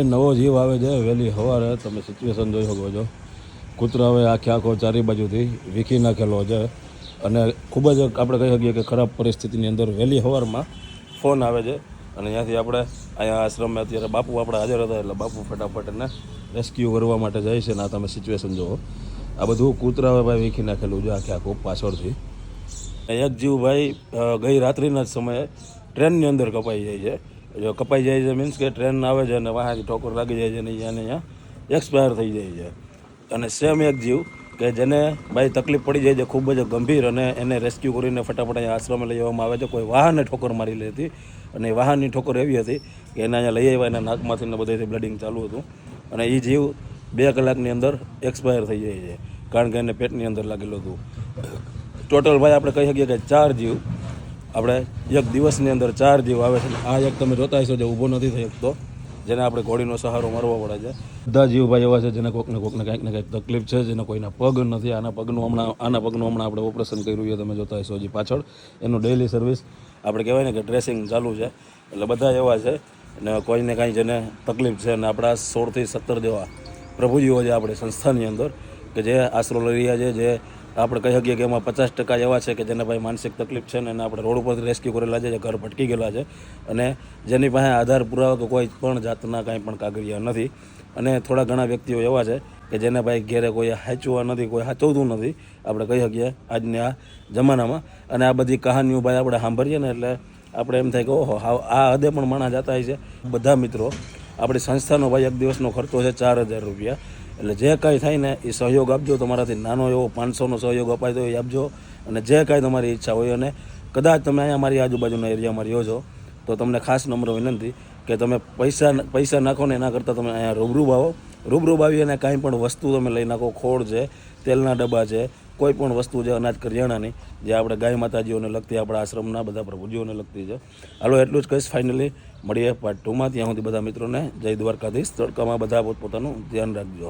નવો જીવ આવે છે વહેલી સવારે, તમે સિચ્યુએશન જોઈ શકો છો. કૂતરા હવે આખો ચારે બાજુથી વીખી નાખેલો છે અને ખૂબ જ આપણે કહી શકીએ કે ખરાબ પરિસ્થિતિની અંદર વહેલી સવારમાં ફોન આવે છે. અને ત્યાંથી આપણે અહીંયા આશ્રમમાં અત્યારે બાપુ આપણે હાજર હતા, એટલે બાપુ ફટાફટ એને રેસ્ક્યુ કરવા માટે જાય છે. ને આ તમે સિચ્યુએશન જુઓ, આ બધું કૂતરાએ ભાઈ વીખી નાખેલું છે આખું પાછળથી. એક જીવ ભાઈ ગઈ રાત્રિના જ સમયે ટ્રેનની અંદર કપાઈ જાય છે. જો કપાઈ જાય છે મીન્સ કે ટ્રેન આવે છે અને વાંથી ઠોકર લાગી જાય છે અને અહીંયા એક્સપાયર થઈ જાય છે. અને સેમ એક જીવ કે જેને ભાઈ તકલીફ પડી જાય છે ખૂબ જ ગંભીર, અને એને રેસ્ક્યુ કરીને ફટાફટ અહીંયા આશ્રમે લઈ જવામાં આવે છે. કોઈ વાહનને ઠોકર મારી લેતી, અને એ વાહનની ઠોકર એવી હતી કે એને અહીંયા લઈ આવ્યા, એના નાકમાંથી ને બધેથી બ્લડિંગ ચાલુ હતું. અને એ જીવ 2 કલાકની અંદર એક્સપાયર થઈ જાય છે, કારણ કે એને પેટની અંદર લાગેલું હતું. ટોટલ ભાઈ આપણે કહી શકીએ કે 4 જીવ આપણે એક દિવસની અંદર 4 જીવ આવે છે. આ એક તમે જોતા હશો જે ઊભો નથી થઈ શકતો, જેને આપણે ઘોડીનો સહારો મારવો પડે છે. બધા જીવ ભાઈ એવા છે જેને કોઈકને કંઈક ને કંઈક તકલીફ છે, જેને કોઈના પગ નથી. આના પગનું હમણાં આપણે ઓપરેશન કર્યું છે, તમે જોતા હશો હજી પાછળ. એનું ડેઇલી સર્વિસ આપણે કહેવાય ને કે ડ્રેસિંગ ચાલુ છે. એટલે બધા એવા છે અને કોઈને કાંઈ જેને તકલીફ છે. અને આપણા 16 થી 17 જેવા પ્રભુજીઓ છે આપણી સંસ્થાની અંદર કે જે આશરો લઈ રહ્યા છે. જે આપણે કહી શકીએ કે એમાં 50% એવા છે કે જેને ભાઈ માનસિક તકલીફ છે ને એને આપણે રોડ ઉપરથી રેસ્ક્યુ કરેલા છે, જે ઘર ભટકી ગયેલા છે અને જેની પાસે આધાર પુરાવા કે કોઈ પણ જાતના કાંઈ પણ કાગળિયા નથી. અને થોડા ઘણા વ્યક્તિઓ એવા છે કે જેને ભાઈ ઘેરે કોઈ હાચવા નથી, કોઈ હાચવતું નથી, આપણે કહી શકીએ આજની આ જમાનામાં. અને આ બધી કહાનીઓ ભાઈ આપણે સાંભળીએ ને એટલે આપણે એમ થાય કે ઓહો, આ હદે પણ માણસ જતા હોય છે. બધા મિત્રો, આપણી સંસ્થાનો ભાઈ એક દિવસનો ખર્ચો છે 4000 રૂપિયા. એટલે જે કાંઈ થાય ને એ સહયોગ આપજો. તમારાથી નાનો એવો 500નો સહયોગ અપાય તો એ આપજો. અને જે કાંઈ તમારી ઈચ્છા હોય, અને કદાચ તમે અહીંયા મારી આજુબાજુના એરિયામાં રહ્યો છો તો તમને ખાસ નમ્ર વિનંતી કે તમે પૈસા નાખો ને એના કરતાં તમે અહીંયા રૂબરૂ આવી અને કાંઈ પણ વસ્તુ તમે લઈ નાખો. ખોળ છે, તેલના ડબ્બા છે, કોઈ પણ વસ્તુ છે અનાજ કરિયાણાની, જે આપણે ગાય માતાજીઓને લગતી, આપણા આશ્રમના બધા પ્રભુજીઓને લગતી છે. હાલો એટલું જ કહીશ. ફાઇનલી મળીએ પાર્ટ 2માં. ત્યાં સુધી બધા મિત્રોને જય દ્વારકાધીશ. તડકામાં બધા પોતપોતાનું ધ્યાન રાખજો.